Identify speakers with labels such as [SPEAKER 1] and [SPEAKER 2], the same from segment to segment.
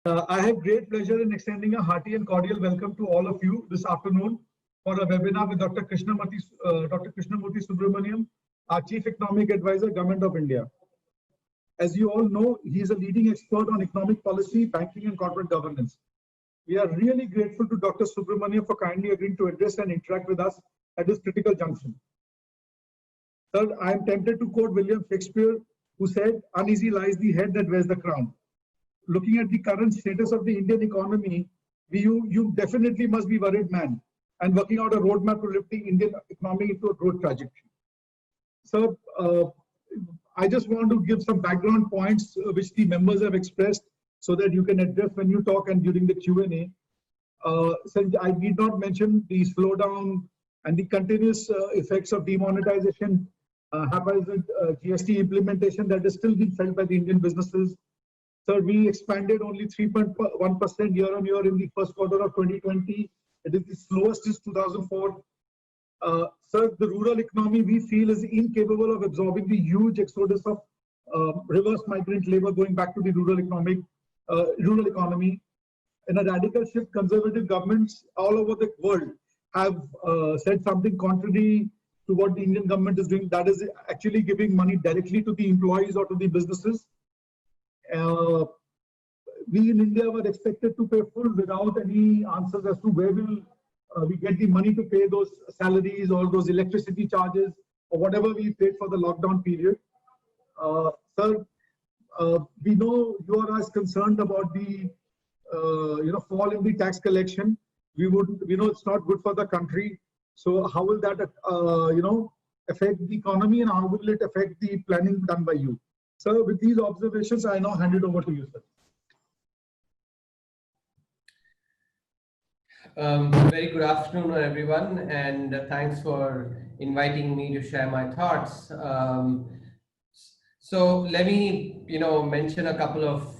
[SPEAKER 1] I have great pleasure in extending a hearty and cordial welcome to all of you this afternoon for a webinar with Dr. Krishnamurthy Subramaniam, our Chief Economic Advisor, Government of India. As you all know, he is a leading expert on economic policy, banking and corporate governance. We are really grateful to Dr. Subramaniam for kindly agreeing to address and interact with us at this critical junction. Sir, I am tempted to quote William Shakespeare, who said, "Uneasy lies the head that wears the crown." Looking at the current status of the Indian economy, you definitely must be worried, man, and working out a roadmap to lift the Indian economy into a growth trajectory. So, I just want to give some background points which the members have expressed so that you can address when you talk and during the Q&A. Since I did not mention the slowdown and the continuous effects of demonetization happened with GST implementation that is still being felt by the Indian businesses. Sir, we expanded only 3.1% year on year in the first quarter of 2020. It is the slowest since 2004. Sir, the rural economy we feel is incapable of absorbing the huge exodus of reverse migrant labor going back to the rural economy. In a radical shift, conservative governments all over the world have said something contrary to what the Indian government is doing. That is actually giving money directly to the employees or to the businesses. We in India were expected to pay full without any answers as to where will we get the money to pay those salaries or those electricity charges or whatever we paid for the lockdown period. Sir, we know you are as concerned about the fall in the tax collection. We know it's not good for the country. So how will that affect the economy and how will it affect the planning done by you? So with these observations, I now hand it over to you, sir.
[SPEAKER 2] Very good afternoon, everyone, and thanks for inviting me to share my thoughts. So let me, mention a couple of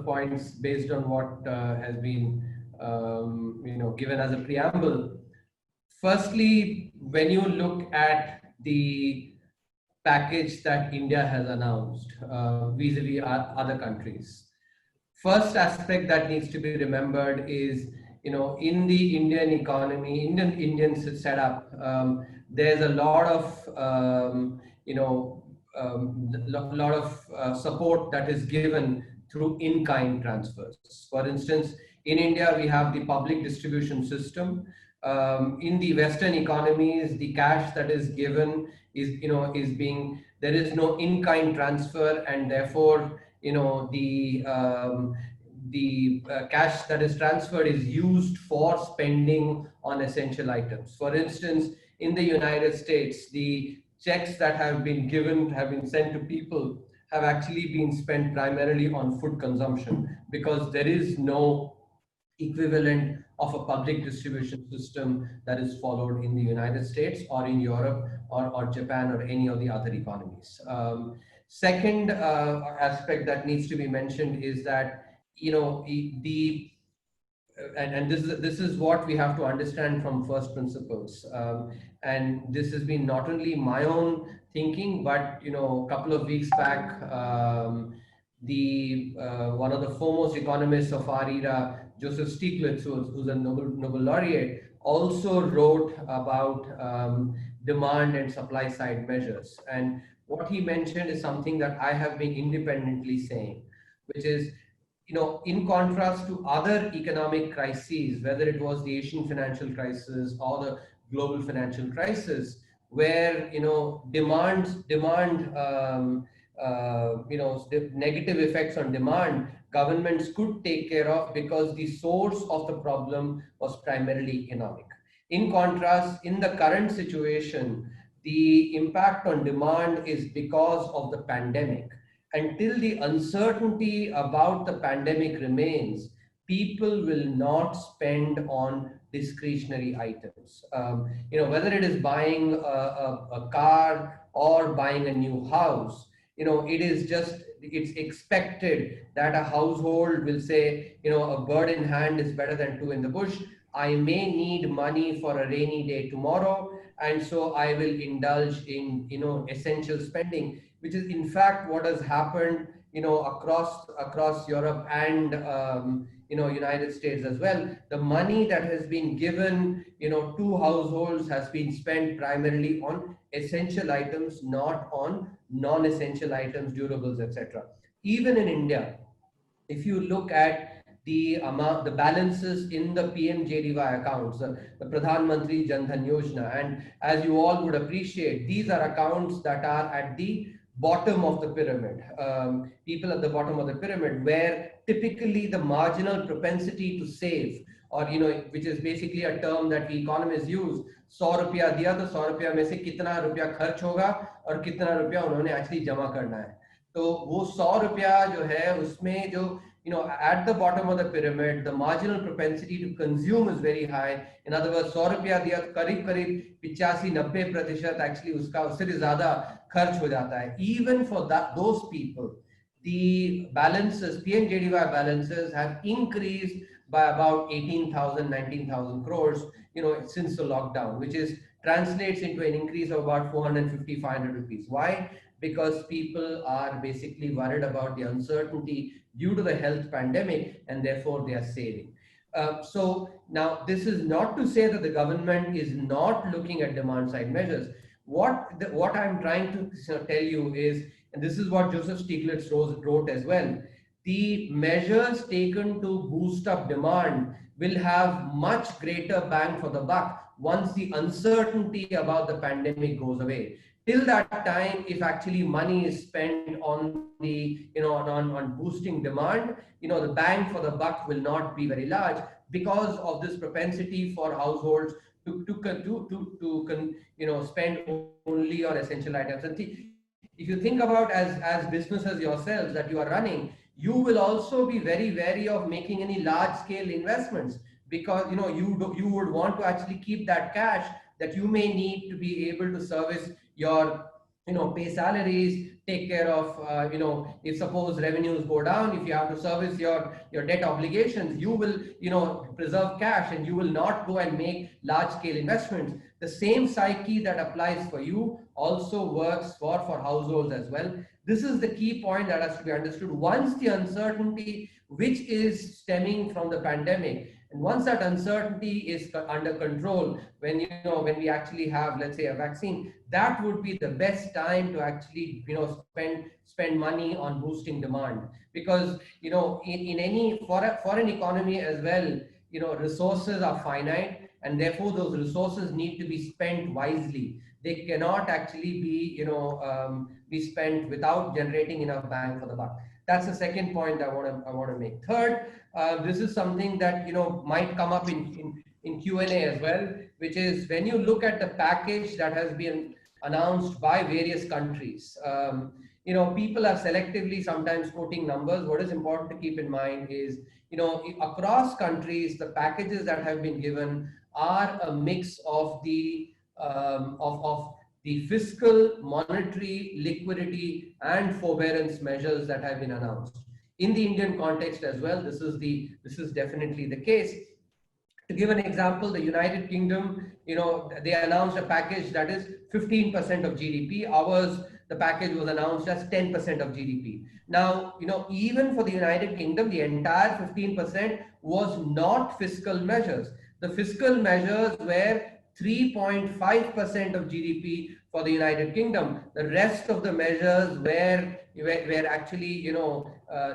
[SPEAKER 2] points based on what has been, given as a preamble. Firstly, when you look at the package that India has announced vis-a-vis other countries. First aspect that needs to be remembered is, in the Indian economy, Indian setup, there's a lot of support that is given through in-kind transfers. For instance, in India, we have the public distribution system. In the Western economies, the cash that is given there is no in-kind transfer, and therefore, the cash that is transferred is used for spending on essential items. For instance, in the United States, the checks that have been sent to people have actually been spent primarily on food consumption because there is no equivalent of a public distribution system that is followed in the United States or in Europe or Japan or any of the other economies. Second aspect that needs to be mentioned is that this is what we have to understand from first principles, and this has been not only my own thinking, but a couple of weeks back, one of the foremost economists of our era, Joseph Stiglitz, who's a Nobel laureate, also wrote about demand and supply side measures. And what he mentioned is something that I have been independently saying, which is, in contrast to other economic crises, whether it was the Asian financial crisis or the global financial crisis, where the negative effects on demand, governments could take care of because the source of the problem was primarily economic. In contrast, in the current situation, the impact on demand is because of the pandemic. Until the uncertainty about the pandemic remains, people will not spend on discretionary items. Whether it is buying a car or buying a new house, it's expected that a household will say, a bird in hand is better than two in the bush. I may need money for a rainy day tomorrow, and so I will indulge in, essential spending, which is in fact what has happened across Europe and United States as well. The money that has been given to households has been spent primarily on essential items, not on non-essential items, durables, etc. Even in India, if you look at the amount, the balances in the PMJDY accounts, the Pradhan Mantri Jan Dhan Yojana, and as you all would appreciate, these are accounts that are at the bottom of the pyramid. People at the bottom of the pyramid, where typically the marginal propensity to save, or which is basically a term that we economists use, 100 रुपया दिया तो 100 रुपया में से कितना रुपया खर्च होगा और कितना रुपया उन्होंने एक्चुअली जमा करना है. तो वो 100 रुपया जो है उसमें जो at the bottom of the pyramid, the marginal propensity to consume is very high. In other words, 100 रुपया दिया तो करीब करीब 85-90% actually उससे ज़्यादा खर्च हो जाता है. Even for those people, the balances, PMJDY balances have increased by about 18,000, 19,000 crores, since the lockdown, which translates into an increase of about 450, 500 rupees. Why? Because people are basically worried about the uncertainty due to the health pandemic, and therefore they are saving. So now this is not to say that the government is not looking at demand side measures. What I'm trying to tell you is, and this is what Joseph Stiglitz wrote as well, the measures taken to boost up demand will have much greater bang for the buck once the uncertainty about the pandemic goes away. Till that time, if actually money is spent on the on boosting demand, the bang for the buck will not be very large because of this propensity for households to spend only on essential items. And if you think about as businesses yourselves that you are running, you will also be very wary of making any large scale investments, because you would want to actually keep that cash that you may need to be able to service your pay salaries, take care of if suppose revenues go down, if you have to service your debt obligations, you will preserve cash and you will not go and make large scale investments. The same psyche that applies for you also works for households as well. This is the key point that has to be understood. Once the uncertainty which is stemming from the pandemic, and once that uncertainty is under control, when we actually have, let's say, a vaccine, that would be the best time to actually spend money on boosting demand. Because in any for an economy as well, resources are finite, and therefore those resources need to be spent wisely. They cannot actually be spent without generating enough bang for the buck. That's the second point I want to make. Third, this is something that might come up in Q&A as well, which is when you look at the package that has been announced by various countries. People are selectively sometimes quoting numbers. What is important to keep in mind is, across countries, the packages that have been given are a mix of the fiscal, monetary, liquidity, and forbearance measures that have been announced. In the Indian context as well, this is definitely the case. To give an example, the United Kingdom, they announced a package that is 15% of GDP. Ours, the package was announced as 10% of GDP. Now, even for the United Kingdom, the entire 15% was not fiscal measures. The fiscal measures were 3.5% of GDP for the United Kingdom. The rest of the measures were actually,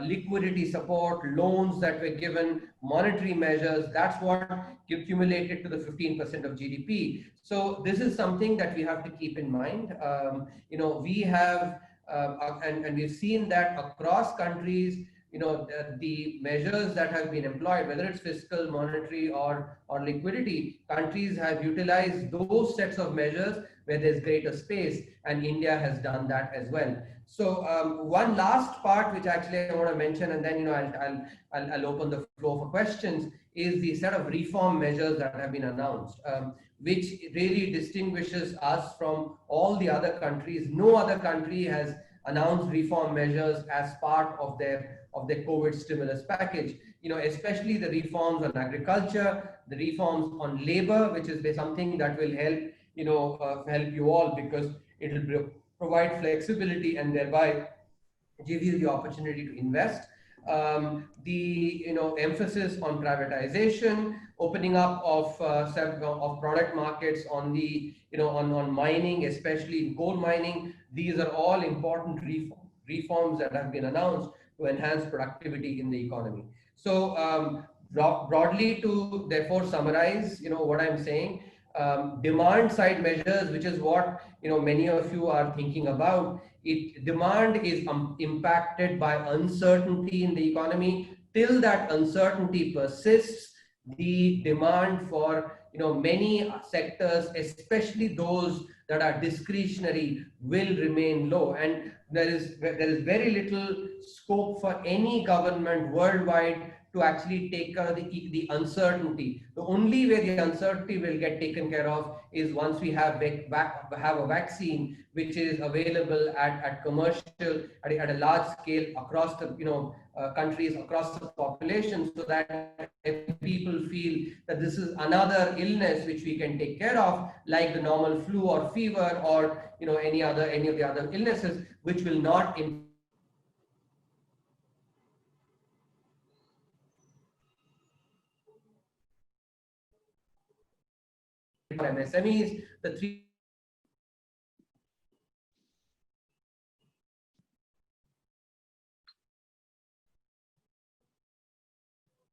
[SPEAKER 2] liquidity support, loans that were given, monetary measures. That's what accumulated to the 15% of GDP. So this is something that we have to keep in mind. We have, and we've seen that across countries, the measures that have been employed, whether it's fiscal, monetary, or liquidity, countries have utilized those sets of measures where there's greater space, and India has done that as well. So one last part, which actually I want to mention, and then I'll open the floor for questions, is the set of reform measures that have been announced, which really distinguishes us from all the other countries. No other country has announced reform measures as part of their COVID stimulus package. Especially the reforms on agriculture, the reforms on labor, which is something that will help help you all, because it will provide flexibility and thereby give you the opportunity to invest. The emphasis on privatization, opening up of product markets on the on mining, especially in coal mining. These are all important reforms that have been announced to enhance productivity in the economy. So broadly, to therefore summarize, what I'm saying, demand side measures, which is what many of you are thinking about. Demand is impacted by uncertainty in the economy. Till that uncertainty persists, the demand for many sectors, especially those that are discretionary, will remain low, and there is very little scope for any government worldwide to actually take care of the uncertainty. The only way the uncertainty will get taken care of is once we have a vaccine which is available at commercial at a large scale across the countries, across the population, so that people feel that this is another illness which we can take care of, like the normal flu or fever or any of the other illnesses, which will not MSMEs. The three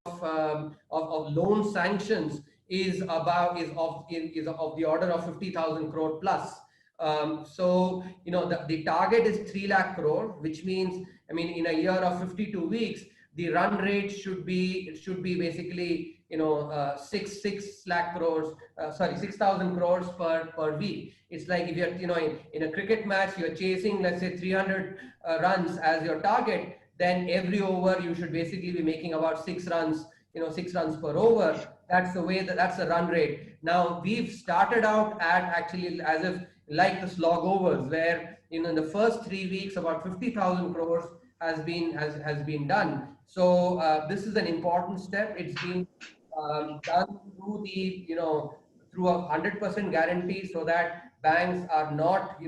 [SPEAKER 2] of loan sanctions is of the order of 50,000 crore plus. So the target is 3 lakh crore, which means, I mean, in a year of 52 weeks, the run rate should be basically 6 lakh crores, 6,000 crores per week. It's like if you're in a cricket match, you're chasing, let's say, 300 runs as your target, then every over you should basically be making about 6 runs, 6 runs per over. That's the way that's the run rate. Now we've started out at actually as if like the slog overs, where in the first 3 weeks about 50,000 crores has been done. So this is an important step. It's been done through the through a 100% guarantee, so that banks are not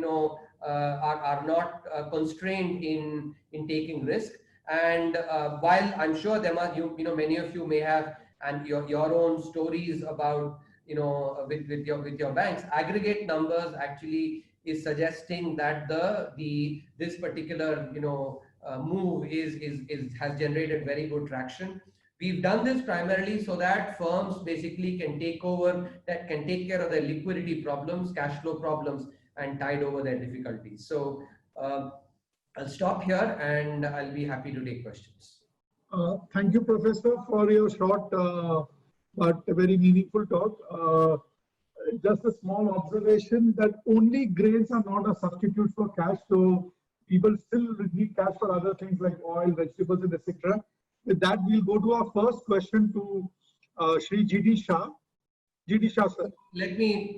[SPEAKER 2] are not constrained in taking risk. And while I'm sure there must many of you may have and your own stories about with your banks, aggregate numbers actually is suggesting that this particular move has generated very good traction. We've done this primarily so that firms basically can take care of their liquidity problems, cash flow problems, and tide over their difficulties. So I'll stop here and I'll be happy to take questions.
[SPEAKER 1] Thank you, Professor, for your short but very meaningful talk. Just a small observation that only grains are not a substitute for cash. So people still need cash for other things like oil, vegetables, and etc. With that, we'll go to our first question to Shri G.D. Shah. G.D. Shah, sir.
[SPEAKER 2] Let me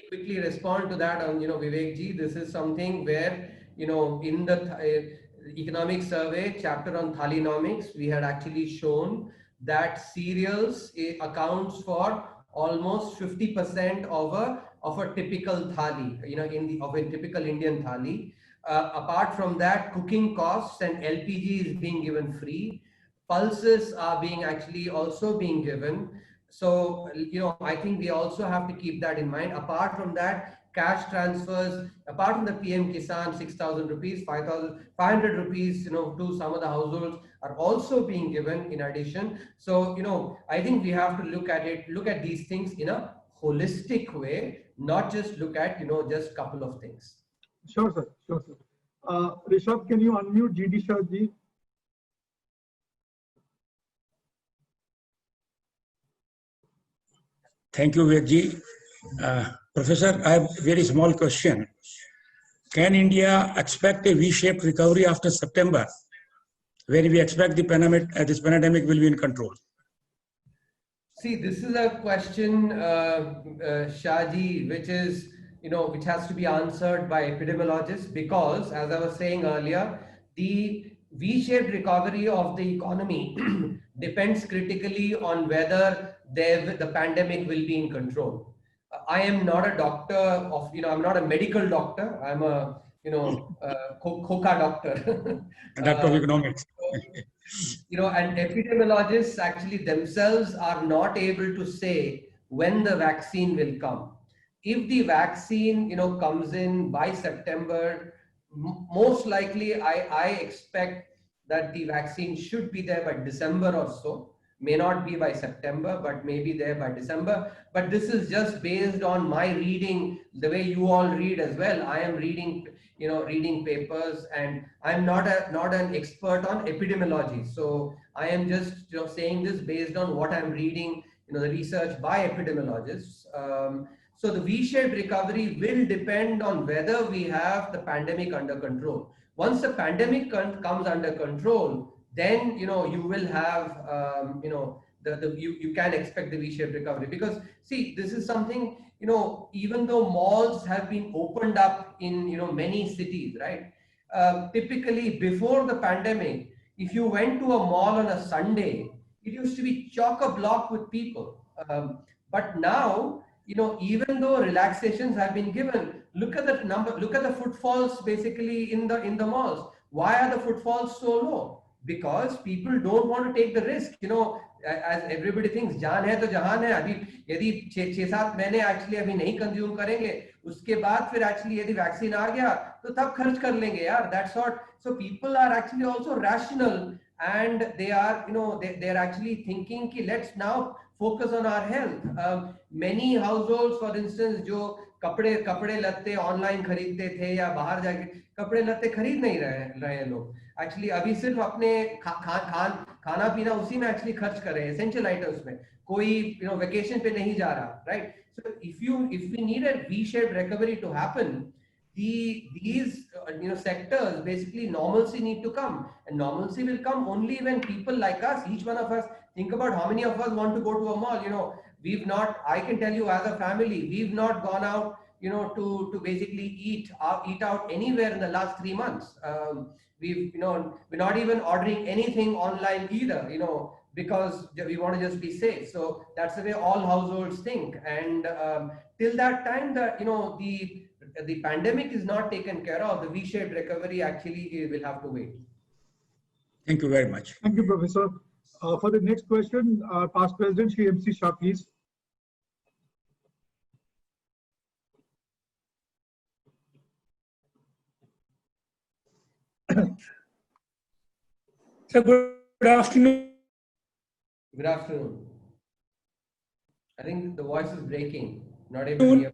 [SPEAKER 2] quickly respond to that on Vivek ji. This is something where in the economic survey chapter on Thalinomics, we had actually shown that cereals accounts for almost 50% of a typical thali, of a typical Indian thali. Apart from that, cooking costs and LPG is being given free. Pulses are also being given. So, I think we also have to keep that in mind. Apart from that, cash transfers, apart from the PM Kisan 6,000 rupees, 500 rupees, to some of the households are also being given in addition. So, I think we have to look at these things in a holistic way, not just look at, just a couple of things.
[SPEAKER 1] Sure, sir. Sure, sir. Rishabh, can you unmute G.D. Shah ji?
[SPEAKER 3] Thank you, Vivek. Professor, I have a very small question. Can India expect a V-shaped recovery after September, when we expect this pandemic will be in control?
[SPEAKER 2] See, this is a question, Shahji, which has to be answered by epidemiologists, because, as I was saying earlier, the V-shaped recovery of the economy depends critically on whether the pandemic will be in control. I am not a doctor I'm not a medical doctor. I'm a Khoka doctor.
[SPEAKER 3] Doctor of Economics.
[SPEAKER 2] And epidemiologists actually themselves are not able to say when the vaccine will come. If the vaccine, comes in by September, most likely I expect that the vaccine should be there by December or so. May not be by September, but maybe there by December. But this is just based on my reading, the way you all read as well. I am reading, reading papers, and I'm not an expert on epidemiology. So I am just saying this based on what I'm reading, the research by epidemiologists. So the V-shaped recovery will depend on whether we have the pandemic under control. Once the pandemic comes under control, then you will have you can expect the V-shaped recovery. Because see, this is something, even though malls have been opened up in many cities, right? Typically before the pandemic, if you went to a mall on a Sunday, it used to be chock-a-block with people. But now, even though relaxations have been given, look at the number, look at the footfalls basically in the malls. Why are the footfalls so low? Because people don't want to take the risk. As everybody thinks, jaan hai to jahan hai. Abhi yadi 6-7 महीने actually अभी नहीं consume करेंगे, उसके बाद फिर actually यदि vaccine आ गया तो तब खर्च कर लेंगे यार. That's what. So people are actually also rational, and they are they're actually thinking कि let's now focus on our health. Many households, for instance, जो कपड़े लत्ते ऑनलाइन खरीदते थे या बाहर जाके कपड़े लत्ते खरीद नहीं रहे लोग. एक्चुअली अभी सिर्फ अपने खाना पीना उसी में एक्चुअली खर्च कर रहे हैं, एसेंशियल आइटम्स में. कोई वेकेशन पे नहीं जा रहा, right? So if we need a V-shaped recovery to happen, these sectors, basically normalcy need to come, and normalcy will come only when people like us, each one of us, think about how many of us want to go to a mall. We've not, I can tell you as a family, we've not gone out to basically eat out anywhere in the last 3 months. We're not even ordering anything online either, because we want to just be safe. So that's the way all households think. And till that time that the pandemic is not taken care of, the V-shaped recovery actually will have to wait.
[SPEAKER 3] Thank you very much.
[SPEAKER 1] Thank you, Professor. For the next question, past President Shri MC Shah, please.
[SPEAKER 4] So good afternoon.
[SPEAKER 2] Good afternoon. I think the voice is breaking. Not able to hear.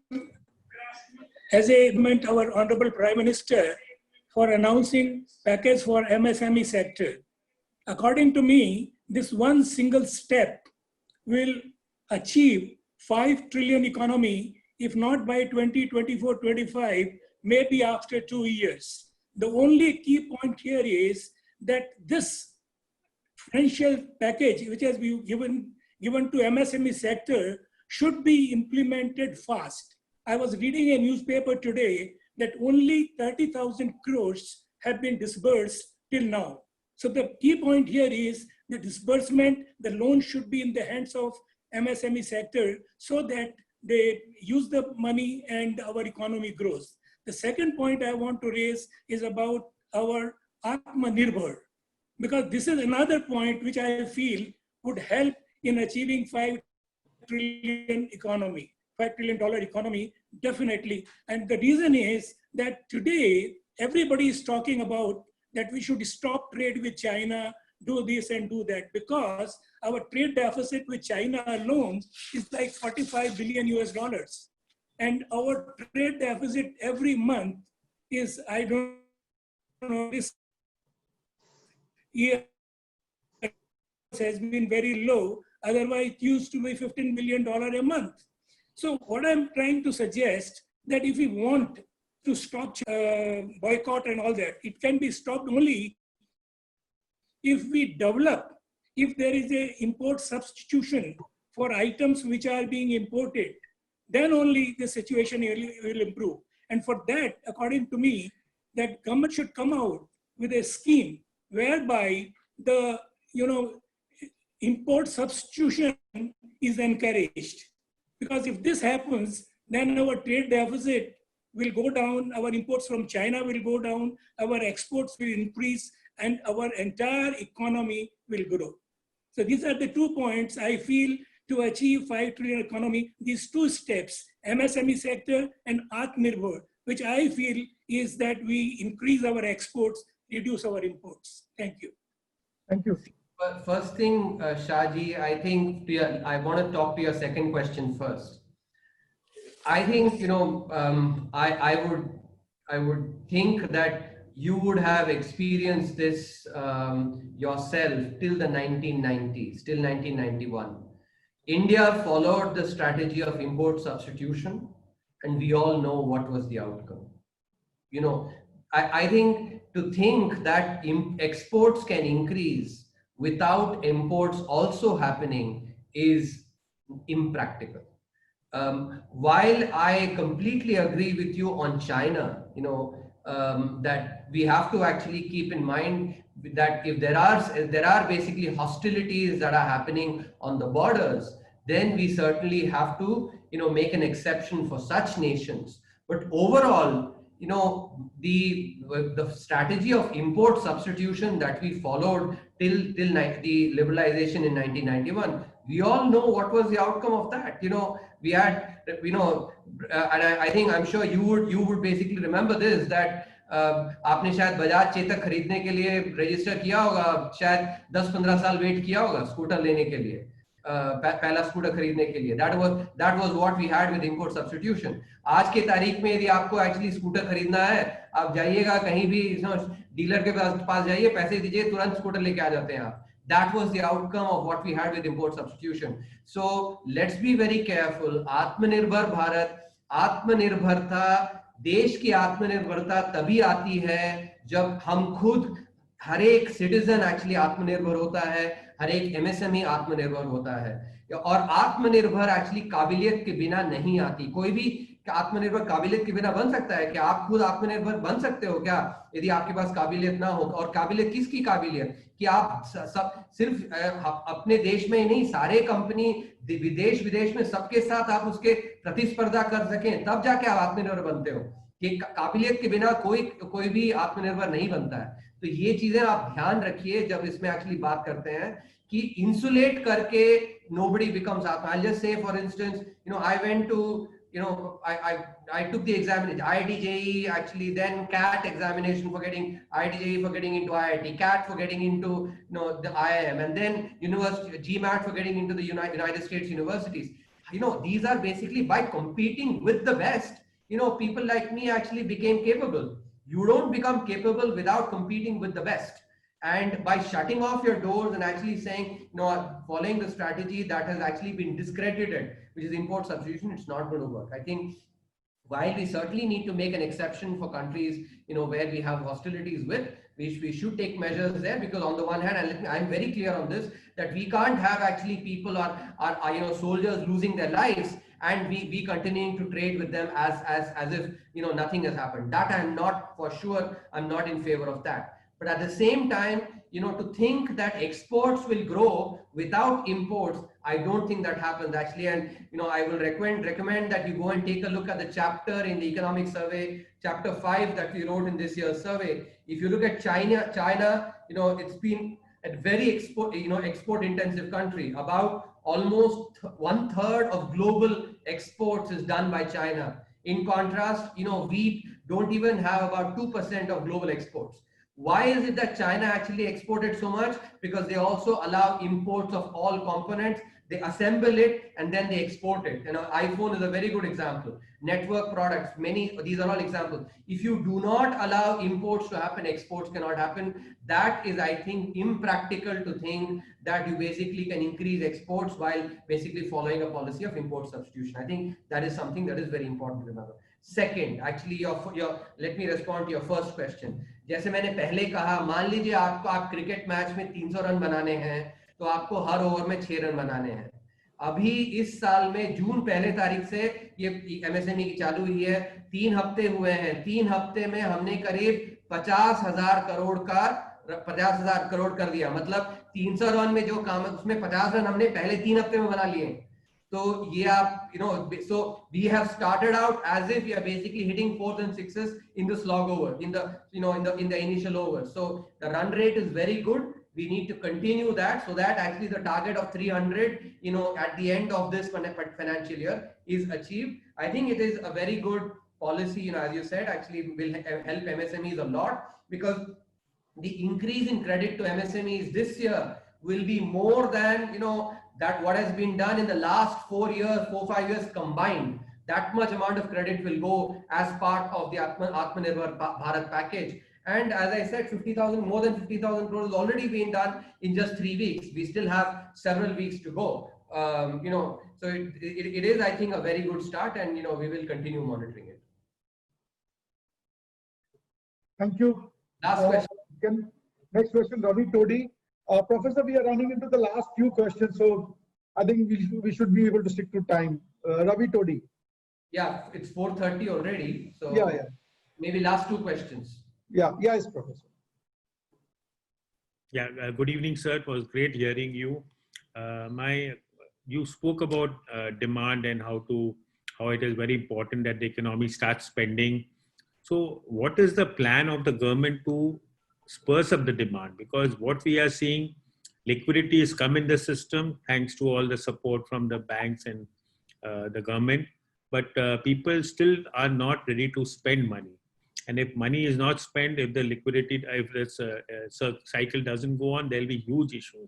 [SPEAKER 4] As a moment, our Honorable Prime Minister for announcing package for MSME sector. According to me, this one single step will achieve 5 trillion economy, if not by 2024-25, maybe after 2 years. The only key point here is that this financial package, which has been given to MSME sector, should be implemented fast. I was reading a newspaper today that only 30,000 crores have been disbursed till now. So the key point here is the disbursement, the loan should be in the hands of MSME sector so that they use the money and our economy grows. The second point I want to raise is about our Atmanirbhar, because this is another point which I feel would help in achieving $5 trillion economy, $5 trillion economy, definitely. And the reason is that today, everybody is talking about that we should stop trade with China, do this and do that, because our trade deficit with China alone is like 45 billion US dollars. And our trade deficit every month is, I don't know, this year has been very low. Otherwise, it used to be $15 million a month. So what I'm trying to suggest, that if we want to stop boycott and all that, it can be stopped only if we develop, if there is a import substitution for items which are being imported, then only the situation will improve. And for that, according to me, that government should come out with a scheme whereby the import substitution is encouraged. Because if this happens, then our trade deficit will go down, our imports from China will go down, our exports will increase, and our entire economy will grow. So these are the 2 points I feel to achieve 5 trillion economy, these 2 steps, MSME sector and Atmanirbhar, which I feel is that we increase our exports, reduce our imports. Thank you.
[SPEAKER 1] Thank you.
[SPEAKER 2] First thing, Shahji, I think I want to talk to your second question first. I think, you know, I would think that you would have experienced this yourself till the 1990s, till 1991. India followed the strategy of import substitution, and we all know what was the outcome. You know, I think to think that exports can increase without imports also happening is impractical. While I completely agree with you on China, you know, that we have to actually keep in mind that if there are basically hostilities that are happening on the borders, then we certainly have to, you know, make an exception for such nations. But overall, you know, the strategy of import substitution that we followed till the liberalization in 1991, we all know what was the outcome of that. You know, we had, you know, and I think, I'm sure you would basically remember this, that आपने शायद बजाज चेतक खरीदने के लिए register किया होगा, शायद 10-15 साल wait किया होगा स्कूटर लेने के लिए, पहला स्कूटर खरीदने के लिए. That was what we had with import substitution. आज के तारीख में यदि आपको एक्चुअली स्कूटर खरीदना है, आप जाइएगा कहीं भी डीलर के पास जाइए, पैसे दीजिए, तुरंत स्कूटर लेके आ जाते हैं आप. That was the outcome of what we had with import substitution. So let's be very careful. आत्मनिर्भर भारत, आत्मनिर्भरता, देश की आत्मनिर्भरता तभी आती है जब हम खुद, हर एक सिटीजन एक्चुअली आत्मनिर्भर होता है, हर एक एमएसएमई आत्मनिर्भर होता है. और आत्मनिर्भर एक्चुअली काबिलियत के बिना नहीं आती. कोई भी आत्मनिर्भर काबिलियत के बिना बन सकता है? क्या आप खुद आत्मनिर्भर बन सकते हो क्या यदि आपके पास काबिलियत ना हो? और काबिलियत किसकी काबिलियत? कि आप सिर्फ अपने देश में ही नहीं, सारे कंपनी विदेश में सबके साथ आप उसके प्रतिस्पर्धा कर सकें, तब जाके आप आत्मनिर्भर बनते हो. कि काबिलियत के बिना कोई भी आत्मनिर्भर नहीं बनता है. तो ये चीजें आप ध्यान रखिए जब इसमें एक्चुअली बात करते हैं कि इंसुलेट करके nobody becomes आत्मा. I'll just say, for instance, you know, I went to, you know, I took the examination, IIT-JEE, actually, then CAT examination for getting IIT-JEE for getting into IIT, CAT for getting into, you know, the IIM, and then university GMAT for getting into the United States universities. You know, these are basically by competing with the best. You know, people like me actually became capable. You don't become capable without competing with the best. And by shutting off your doors and actually saying, you know, following the strategy that has actually been discredited, which is import substitution, it's not going to work. I think while we certainly need to make an exception for countries, you know, where we have hostilities with, we should take measures there, because on the one hand, and I'm very clear on this, that we can't have actually people are you know, soldiers losing their lives and we continuing to trade with them as if, you know, nothing has happened. That I'm not, for sure, I'm not in favor of that. But at the same time, you know, to think that exports will grow without imports, I don't think that happens actually. And, you know, I will recommend that you go and take a look at the chapter in the economic survey, chapter 5 that we wrote in this year's survey. If you look at China, you know, it's been a very export intensive country. About almost 1/3 of global exports is done by China. In contrast, you know, we don't even have about 2% of global exports. Why is it that China actually exported so much? Because they also allow imports of all components. They assemble it and then they export it. You know, iPhone is a very good example. Network products, these are all examples. If you do not allow imports to happen, exports cannot happen. That is, I think, impractical to think that you basically can increase exports while basically following a policy of import substitution. I think that is something that is very important to remember. Second, actually, let me respond to your first question. जैसे मैंने पहले कहा, मान लीजिए आप cricket match में 300 run बनाने हैं, तो आपको हर ओवर में 6 रन बनाने हैं. अभी इस साल में जून 1 तारीख से ये एमएसएमई की चालू हुई है. 3 हफ्ते हुए हैं. 3 हफ्ते में हमने करीब 50,000 करोड़ कर दिया. मतलब 300 रन में जो काम है उसमें 50 रन हमने पहले 3 हफ्ते में बना लिए. So yeah, so we have started out as if we are basically hitting fourth and sixes in the slog over, in the initial over. So the run rate is very good. We need to continue that so that actually the target of 300, at the end of this financial year is achieved. I think it is a very good policy, as you said, actually will help MSMEs a lot, because the increase in credit to MSMEs this year will be more than that what has been done in the last 4-5 years combined. That much amount of credit will go as part of the Atmanirbhar Bharat package. And as I said, more than 50,000 crores has already been done in just 3 weeks. We still have several weeks to go. So it is, I think, a very good start, and we will continue monitoring it.
[SPEAKER 1] Thank you.
[SPEAKER 2] Last question.
[SPEAKER 1] Next question, Ravi Todi. Professor, we are running into the last few questions, so I think we should be able to stick to time. Ravi Todi.
[SPEAKER 2] Yeah, it's 4:30 already. So
[SPEAKER 1] yeah.
[SPEAKER 2] Maybe last 2 questions.
[SPEAKER 1] Yes, Professor.
[SPEAKER 5] Yeah, good evening, sir. It was great hearing you. You spoke about demand and how it is very important that the economy starts spending. So what is the plan of the government to spurs up the demand? Because what we are seeing, liquidity has come in the system thanks to all the support from the banks and the government, but people still are not ready to spend money. And if money is not spent, if the liquidity, if this cycle doesn't go on, there'll be huge issues.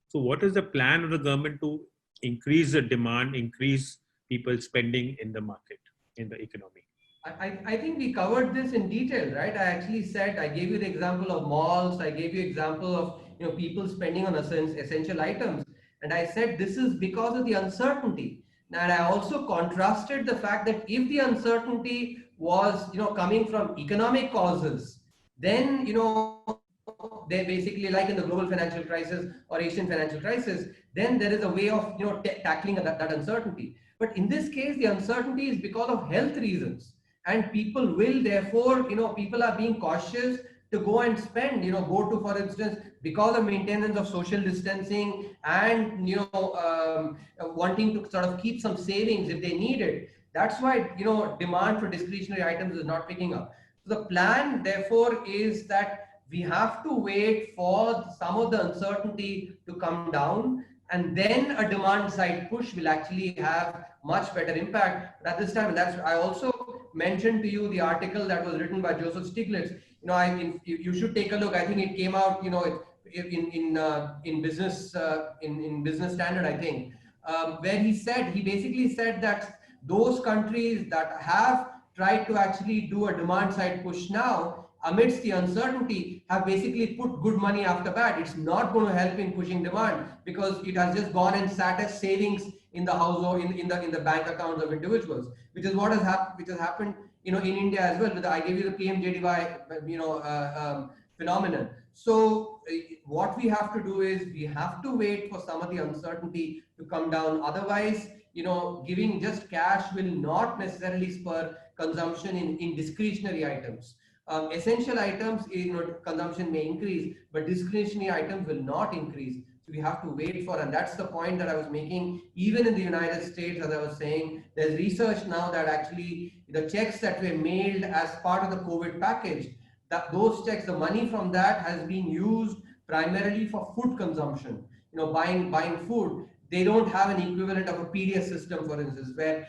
[SPEAKER 5] So what is the plan of the government to increase the demand, increase people spending in the market, in the economy?
[SPEAKER 2] I think we covered this in detail, right? I actually said, I gave you the example of malls. I gave you example of, people spending on essential items. And I said, this is because of the uncertainty. And I also contrasted the fact that if the uncertainty was, coming from economic causes, then, they basically, like in the global financial crisis or Asian financial crisis, then there is a way of, tackling that uncertainty. But in this case, the uncertainty is because of health reasons. And people will therefore, people are being cautious to go and spend, go to, for instance, because of maintenance of social distancing and, wanting to sort of keep some savings if they need it. That's why, demand for discretionary items is not picking up. So the plan, therefore, is that we have to wait for some of the uncertainty to come down, and then a demand side push will actually have much better impact. But at this time, and that's, I also mentioned to you the article that was written by Joseph Stiglitz. You should take a look. I think it came out, in Business Standard, I think, where he basically said that those countries that have tried to actually do a demand side push now, amidst the uncertainty, have basically put good money after bad. It's not going to help in pushing demand because it has just gone and sat as savings in the household, in the bank accounts of individuals, which is what has happened, in India as well. I gave you the PMJDY, phenomenon. So what we have to do is we have to wait for some of the uncertainty to come down. Otherwise, giving just cash will not necessarily spur consumption in discretionary items. Essential items, consumption may increase, but discretionary items will not increase. So we have to wait for, and that's the point that I was making. Even in the United States, as I was saying, there's research now that actually the checks that were mailed as part of the COVID package, that those checks, the money from that has been used primarily for food consumption, buying food. They don't have an equivalent of a PDS system, for instance, where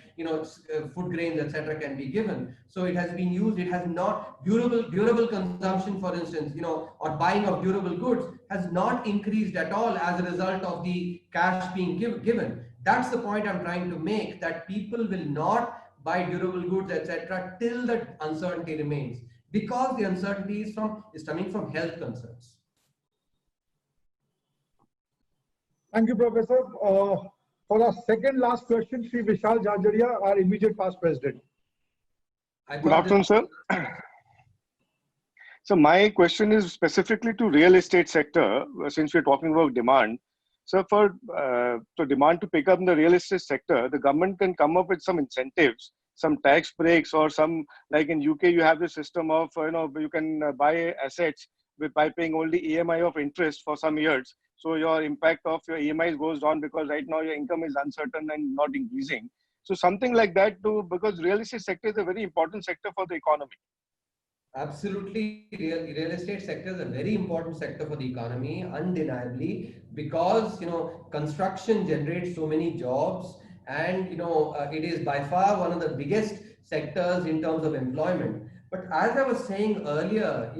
[SPEAKER 2] food grains, etc., can be given. So it has been used. It has not durable consumption, for instance, or buying of durable goods has not increased at all as a result of the cash being given. That's the point I'm trying to make, that people will not buy durable goods, etc., till the uncertainty remains, because the uncertainty is coming from health concerns.
[SPEAKER 1] Thank you, Professor. For our second last question, Sri Vishal Jajaria, our immediate past president.
[SPEAKER 6] Good afternoon, sir. So my question is specifically to real estate sector, since we're talking about demand. So for demand to pick up in the real estate sector, the government can come up with some incentives, some tax breaks, or some, like in UK, you have the system of, you can buy assets by paying only EMI of interest for some years. So your impact of your EMIs goes down because right now your income is uncertain and not increasing. So something like that too, because real estate sector is a very important sector for the economy.
[SPEAKER 2] Absolutely, real estate sector is a very important sector for the economy, undeniably, because construction generates so many jobs, and it is by far one of the biggest sectors in terms of employment. But as I was saying earlier,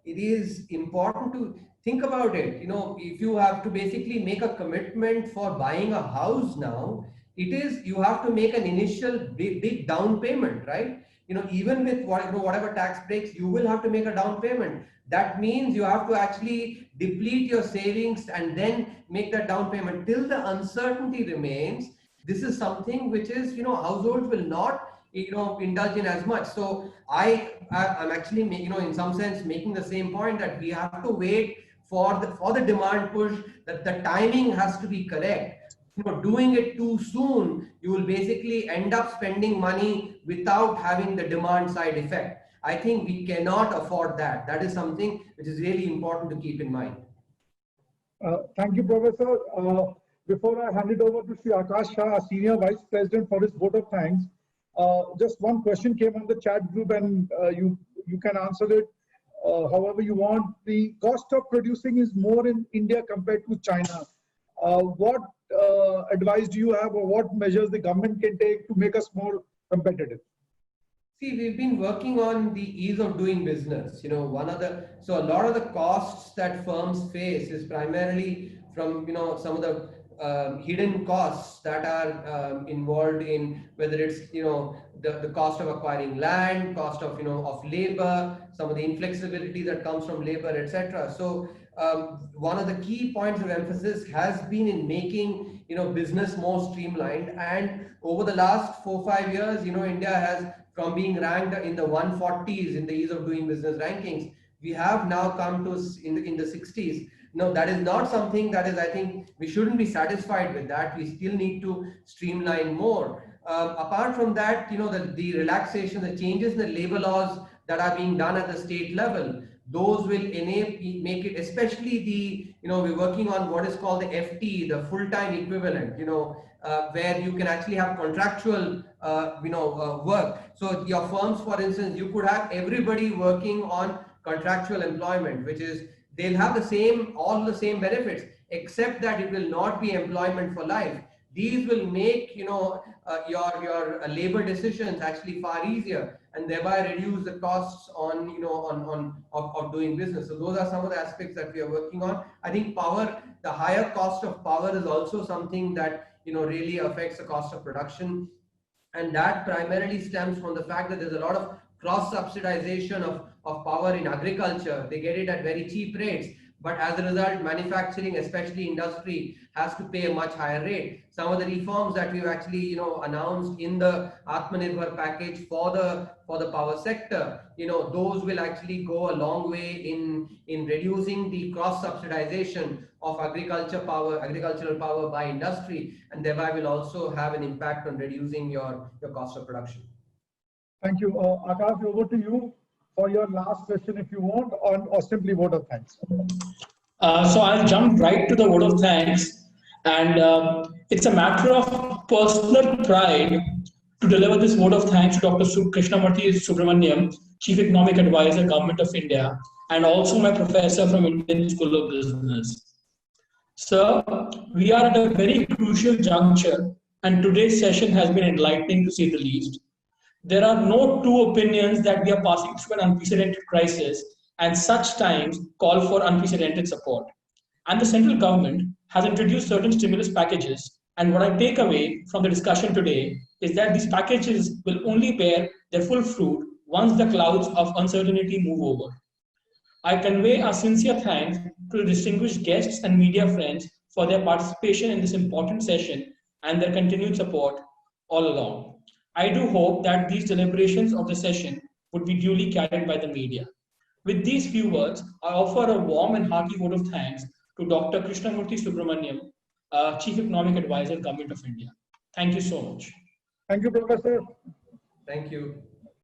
[SPEAKER 2] it is important to think about it. If you have to basically make a commitment for buying a house now, you have to make an initial big down payment, right? Even with whatever tax breaks, you will have to make a down payment. That means you have to actually deplete your savings and then make that down payment. Till the uncertainty remains, this is something which is, households will not, indulge in as much. So I'm actually, in some sense making the same point, that we have to wait for the demand push, that the timing has to be correct. Doing it too soon, you will basically end up spending money without having the demand side effect. I think we cannot afford that. That is something which is really important to keep in mind.
[SPEAKER 1] Thank you, Professor. Before I hand it over to Sri Akash Shah, our Senior Vice President, for his vote of thanks, just one question came on the chat group, and you can answer it however you want. The cost of producing is more in India compared to China. What advice do you have, or what measures the government can take to make us more competitive?
[SPEAKER 2] See, we've been working on the ease of doing business. So a lot of the costs that firms face is primarily from, some of the hidden costs that are involved in, whether it's, the cost of acquiring land, cost of, of labor, some of the inflexibility that comes from labor, etc. So one of the key points of emphasis has been in making business more streamlined, and over the last 4-5 years, India has, from being ranked in the 140s in the ease of doing business rankings, we have now come to in the 60s. No, that is not something that is, I think we shouldn't be satisfied with that. We still need to streamline more. Apart from that, the relaxation, the changes in the labor laws that are being done at the state level, those will make it, especially we're working on what is called the FT, the full-time equivalent, where you can actually have contractual, work. So your firms, for instance, you could have everybody working on contractual employment, which is, they'll have all the same benefits, except that it will not be employment for life. These will make, your labor decisions actually far easier, and thereby reduce the costs on, of doing business. So those are some of the aspects that we are working on. I think the higher cost of power is also something that, really affects the cost of production. And that primarily stems from the fact that there's a lot of cross-subsidization of power in agriculture. They get it at very cheap rates, but as a result, manufacturing, especially industry, has to pay a much higher rate. Some of the reforms that we've actually, announced in the Atmanirbhar package for the power sector, those will actually go a long way in reducing the cross-subsidization of agricultural power by industry, and thereby will also have an impact on reducing your cost of production.
[SPEAKER 1] Thank you. Akash, over to you for your last question, if you want, or simply vote of thanks.
[SPEAKER 7] So I'll jump right to the vote of thanks, and it's a matter of personal pride to deliver this vote of thanks to Dr. Krishnamurthy Subramaniam, Chief Economic Advisor, Government of India, and also my professor from Indian School of Business. Sir, we are at a very crucial juncture, and today's session has been enlightening to say the least. There are no two opinions that we are passing through an unprecedented crisis, and such times call for unprecedented support. And the central government has introduced certain stimulus packages, and what I take away from the discussion today is that these packages will only bear their full fruit once the clouds of uncertainty move over. I convey our sincere thanks to the distinguished guests and media friends for their participation in this important session and their continued support all along. I do hope that these deliberations of the session would be duly carried by the media. With these few words, I offer a warm and hearty vote of thanks to Dr. Krishnamurthy Subramaniam, Chief Economic Advisor, Government of India. Thank you so much.
[SPEAKER 1] Thank you, Professor.
[SPEAKER 2] Thank you.